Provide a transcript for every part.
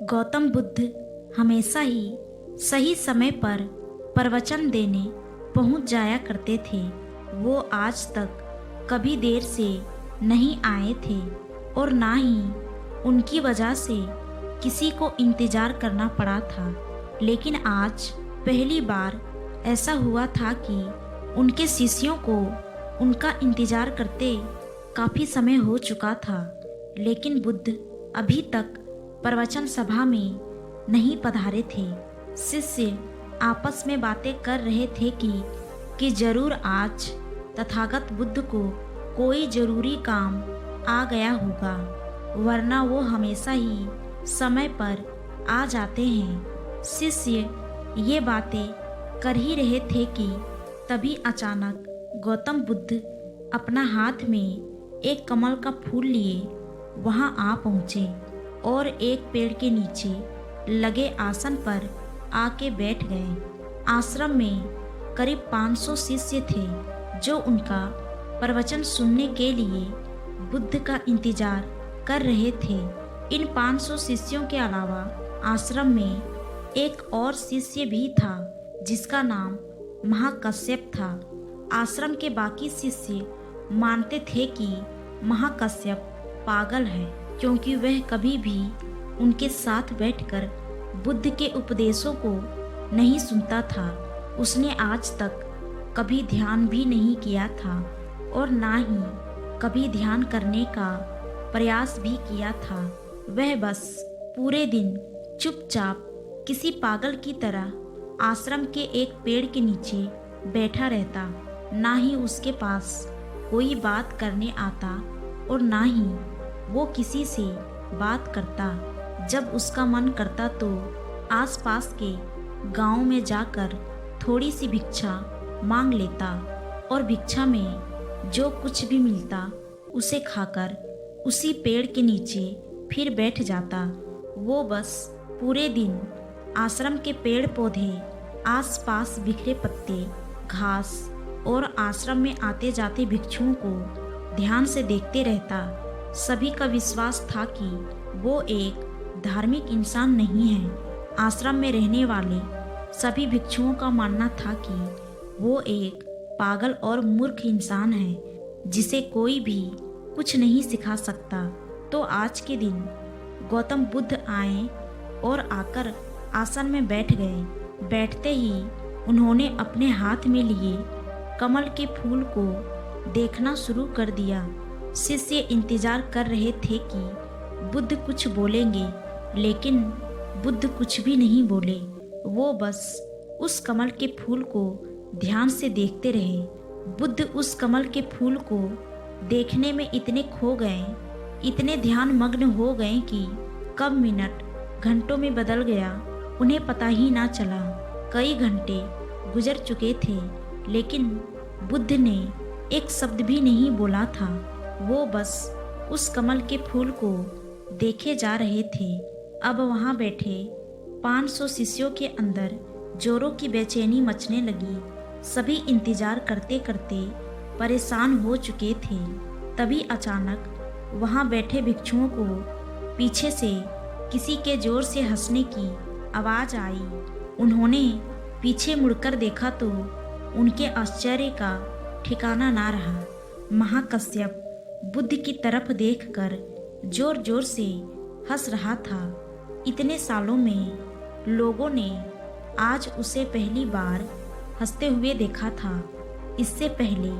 गौतम बुद्ध हमेशा ही सही समय पर प्रवचन देने पहुंच जाया करते थे। वो आज तक कभी देर से नहीं आए थे और ना ही उनकी वजह से किसी को इंतज़ार करना पड़ा था। लेकिन आज पहली बार ऐसा हुआ था कि उनके शिष्यों को उनका इंतज़ार करते काफ़ी समय हो चुका था, लेकिन बुद्ध अभी तक प्रवचन सभा में नहीं पधारे थे। शिष्य आपस में बातें कर रहे थे कि जरूर आज तथागत बुद्ध को कोई जरूरी काम आ गया होगा, वरना वो हमेशा ही समय पर आ जाते हैं। शिष्य ये बातें कर ही रहे थे कि तभी अचानक गौतम बुद्ध अपना हाथ में एक कमल का फूल लिए वहां आ पहुँचे और एक पेड़ के नीचे लगे आसन पर आके बैठ गए। आश्रम में करीब 500 शिष्य थे जो उनका प्रवचन सुनने के लिए बुद्ध का इंतजार कर रहे थे। इन 500 शिष्यों के अलावा आश्रम में एक और शिष्य भी था जिसका नाम महाकश्यप था। आश्रम के बाकी शिष्य मानते थे कि महाकश्यप पागल है, क्योंकि वह कभी भी उनके साथ बैठकर बुद्ध के उपदेशों को नहीं सुनता था। उसने आज तक कभी ध्यान भी नहीं किया था और ना ही कभी ध्यान करने का प्रयास भी किया था। वह बस पूरे दिन चुपचाप किसी पागल की तरह आश्रम के एक पेड़ के नीचे बैठा रहता। ना ही उसके पास कोई बात करने आता और ना ही वो किसी से बात करता। जब उसका मन करता तो आसपास के गांव में जाकर थोड़ी सी भिक्षा मांग लेता और भिक्षा में जो कुछ भी मिलता उसे खाकर उसी पेड़ के नीचे फिर बैठ जाता। वो बस पूरे दिन आश्रम के पेड़ पौधे, आसपास बिखरे पत्ते, घास और आश्रम में आते जाते भिक्षुओं को ध्यान से देखते रहता। सभी का विश्वास था कि वो एक धार्मिक इंसान नहीं है। आश्रम में रहने वाले सभी भिक्षुओं का मानना था कि वो एक पागल और मूर्ख इंसान है जिसे कोई भी कुछ नहीं सिखा सकता। तो आज के दिन गौतम बुद्ध आए और आकर आसन में बैठ गए। बैठते ही उन्होंने अपने हाथ में लिए कमल के फूल को देखना शुरू कर दिया। शिष्य इंतजार कर रहे थे कि बुद्ध कुछ बोलेंगे, लेकिन बुद्ध कुछ भी नहीं बोले। वो बस उस कमल के फूल को ध्यान से देखते रहे। बुद्ध उस कमल के फूल को देखने में इतने खो गए, इतने ध्यान मग्न हो गए कि कब मिनट घंटों में बदल गया उन्हें पता ही ना चला। कई घंटे गुजर चुके थे, लेकिन बुद्ध ने एक शब्द भी नहीं बोला था। वो बस उस कमल के फूल को देखे जा रहे थे। अब वहाँ बैठे 500 शिष्यों के अंदर जोरों की बेचैनी मचने लगी। सभी इंतजार करते करते परेशान हो चुके थे। तभी अचानक वहाँ बैठे भिक्षुओं को पीछे से किसी के जोर से हंसने की आवाज़ आई। उन्होंने पीछे मुड़कर देखा तो उनके आश्चर्य का ठिकाना ना रहा। महाकश्यप बुद्ध की तरफ देखकर जोर जोर से हंस रहा था। इतने सालों में लोगों ने आज उसे पहली बार हंसते हुए देखा था। इससे पहले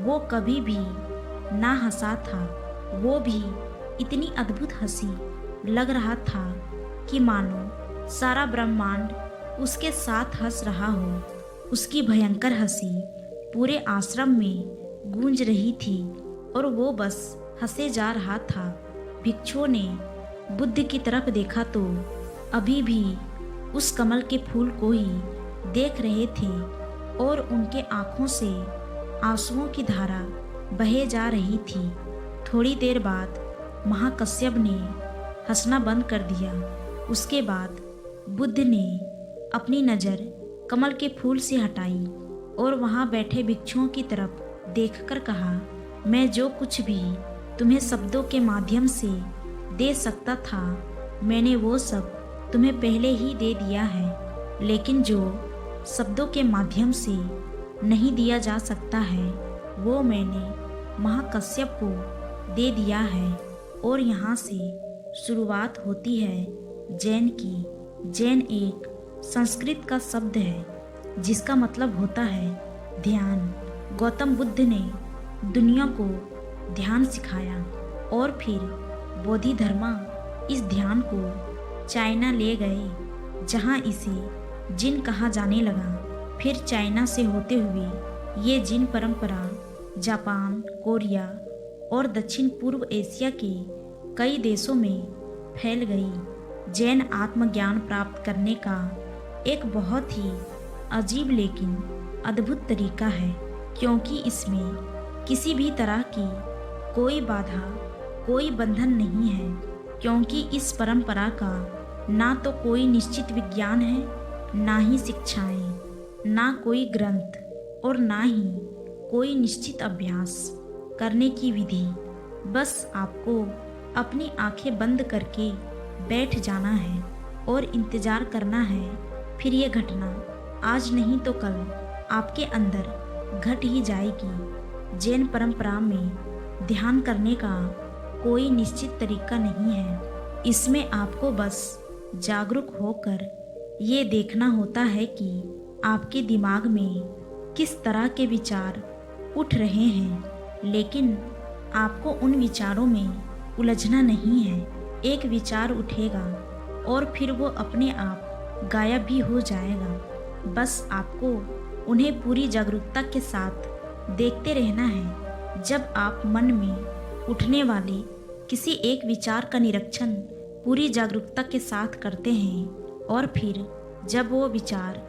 वो कभी भी ना हंसा था। वो भी इतनी अद्भुत हंसी लग रहा था कि मानो सारा ब्रह्मांड उसके साथ हंस रहा हो। उसकी भयंकर हंसी पूरे आश्रम में गूंज रही थी और वो बस हंसे जा रहा था। भिक्षुओं ने बुद्ध की तरफ देखा तो अभी भी उस कमल के फूल को ही देख रहे थे और उनके आँखों से आंसुओं की धारा बहे जा रही थी। थोड़ी देर बाद महाकश्यप ने हंसना बंद कर दिया। उसके बाद बुद्ध ने अपनी नज़र कमल के फूल से हटाई और वहाँ बैठे भिक्षुओं की तरफ देखकर कहा, मैं जो कुछ भी तुम्हें शब्दों के माध्यम से दे सकता था मैंने वो सब तुम्हें पहले ही दे दिया है, लेकिन जो शब्दों के माध्यम से नहीं दिया जा सकता है वो मैंने महाकश्यप को दे दिया है। और यहाँ से शुरुआत होती है जैन की। जैन एक संस्कृत का शब्द है जिसका मतलब होता है ध्यान। गौतम बुद्ध ने दुनिया को ध्यान सिखाया और फिर बोधिधर्मा इस ध्यान को चाइना ले गए जहाँ इसे जिन कहा जाने लगा। फिर चाइना से होते हुए ये जिन परंपरा जापान, कोरिया और दक्षिण पूर्व एशिया के कई देशों में फैल गई। जैन आत्मज्ञान प्राप्त करने का एक बहुत ही अजीब लेकिन अद्भुत तरीका है, क्योंकि इसमें किसी भी तरह की कोई बाधा, कोई बंधन नहीं है। क्योंकि इस परंपरा का ना तो कोई निश्चित विज्ञान है, ना ही शिक्षाएं, ना कोई ग्रंथ और ना ही कोई निश्चित अभ्यास करने की विधि। बस आपको अपनी आंखें बंद करके बैठ जाना है और इंतज़ार करना है। फिर ये घटना आज नहीं तो कल आपके अंदर घट ही जाएगी। जैन परंपरा में ध्यान करने का कोई निश्चित तरीका नहीं है। इसमें आपको बस जागरूक होकर ये देखना होता है कि आपके दिमाग में किस तरह के विचार उठ रहे हैं, लेकिन आपको उन विचारों में उलझना नहीं है। एक विचार उठेगा और फिर वो अपने आप गायब भी हो जाएगा। बस आपको उन्हें पूरी जागरूकता के साथ देखते रहना है। जब आप मन में उठने वाले किसी एक विचार का निरीक्षण पूरी जागरूकता के साथ करते हैं और फिर जब वो विचार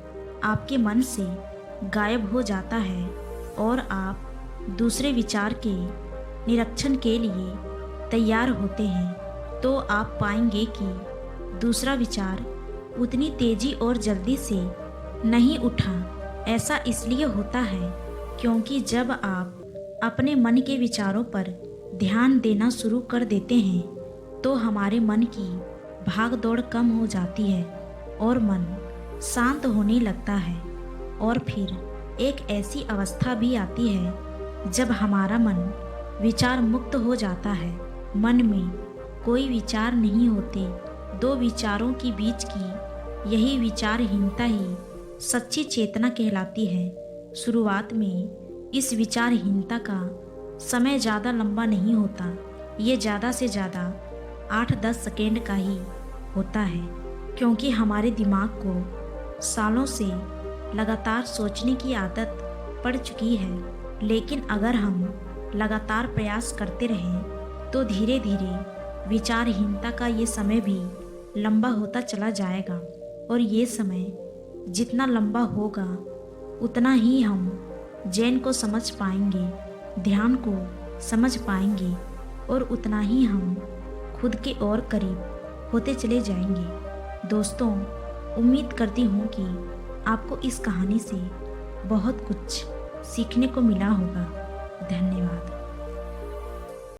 आपके मन से गायब हो जाता है और आप दूसरे विचार के निरीक्षण के लिए तैयार होते हैं, तो आप पाएंगे कि दूसरा विचार उतनी तेजी और जल्दी से नहीं उठा। ऐसा इसलिए होता है क्योंकि जब आप अपने मन के विचारों पर ध्यान देना शुरू कर देते हैं तो हमारे मन की भाग दौड़ कम हो जाती है और मन शांत होने लगता है। और फिर एक ऐसी अवस्था भी आती है जब हमारा मन विचार मुक्त हो जाता है। मन में कोई विचार नहीं होते। दो विचारों के बीच की यही विचारहीनता ही सच्ची चेतना कहलाती है। शुरुआत में इस विचारहीनता का समय ज़्यादा लंबा नहीं होता। ये ज़्यादा से ज़्यादा 8-10 सेकेंड का ही होता है, क्योंकि हमारे दिमाग को सालों से लगातार सोचने की आदत पड़ चुकी है। लेकिन अगर हम लगातार प्रयास करते रहें तो धीरे धीरे विचारहीनता का ये समय भी लंबा होता चला जाएगा। और ये समय जितना लंबा होगा उतना ही हम जैन को समझ पाएंगे, ध्यान को समझ पाएंगे और उतना ही हम खुद के और करीब होते चले जाएंगे। दोस्तों, उम्मीद करती हूँ कि आपको इस कहानी से बहुत कुछ सीखने को मिला होगा। धन्यवाद।